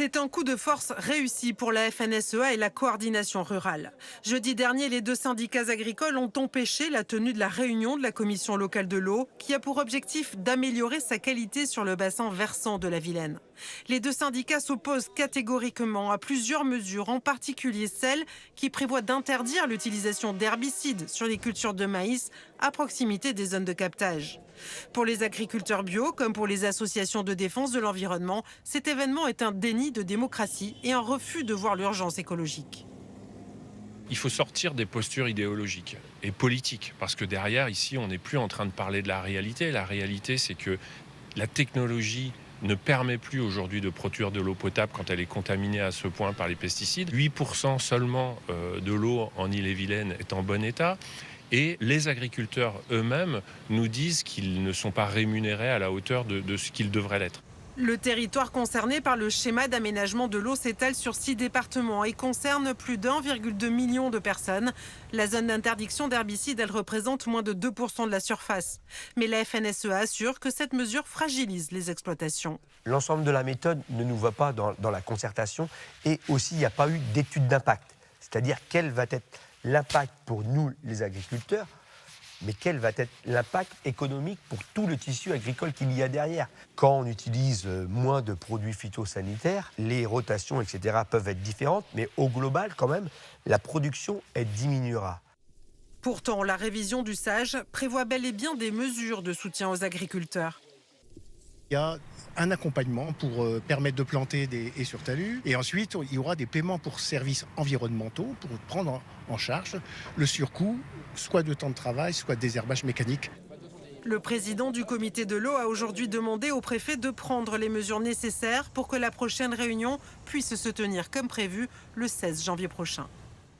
C'est un coup de force réussi pour la FNSEA et la coordination rurale. Jeudi dernier, les deux syndicats agricoles ont empêché la tenue de la réunion de la commission locale de l'eau, qui a pour objectif d'améliorer sa qualité sur le bassin versant de la Vilaine. Les deux syndicats s'opposent catégoriquement à plusieurs mesures, en particulier celles qui prévoient d'interdire l'utilisation d'herbicides sur les cultures de maïs à proximité des zones de captage. Pour les agriculteurs bio, comme pour les associations de défense de l'environnement, cet événement est un déni de démocratie et un refus de voir l'urgence écologique. Il faut sortir des postures idéologiques et politiques, parce que derrière, ici, on n'est plus en train de parler de la réalité. La réalité, c'est que la technologie ne permet plus aujourd'hui de produire de l'eau potable quand elle est contaminée à ce point par les pesticides. 8% seulement de l'eau en Ille-et-Vilaine est en bon état. Et les agriculteurs eux-mêmes nous disent qu'ils ne sont pas rémunérés à la hauteur de ce qu'ils devraient l'être. Le territoire concerné par le schéma d'aménagement de l'eau s'étale sur 6 départements et concerne plus d'1,2 million de personnes. La zone d'interdiction d'herbicides, elle représente moins de 2% de la surface. Mais la FNSEA assure que cette mesure fragilise les exploitations. L'ensemble de la méthode ne nous va pas dans la concertation et aussi il n'y a pas eu d'étude d'impact. C'est-à-dire quel va être l'impact pour nous les agriculteurs, mais quel va être l'impact économique pour tout le tissu agricole qu'il y a derrière. Quand on utilise moins de produits phytosanitaires, les rotations, etc. peuvent être différentes, mais au global, quand même, la production, elle diminuera. Pourtant, la révision du SAGE prévoit bel et bien des mesures de soutien aux agriculteurs. Il y a un accompagnement pour permettre de planter des haies sur talus. Et ensuite, il y aura des paiements pour services environnementaux pour prendre en charge le surcoût, soit de temps de travail, soit de désherbage mécanique. Le président du comité de l'eau a aujourd'hui demandé au préfet de prendre les mesures nécessaires pour que la prochaine réunion puisse se tenir comme prévu le 16 janvier prochain.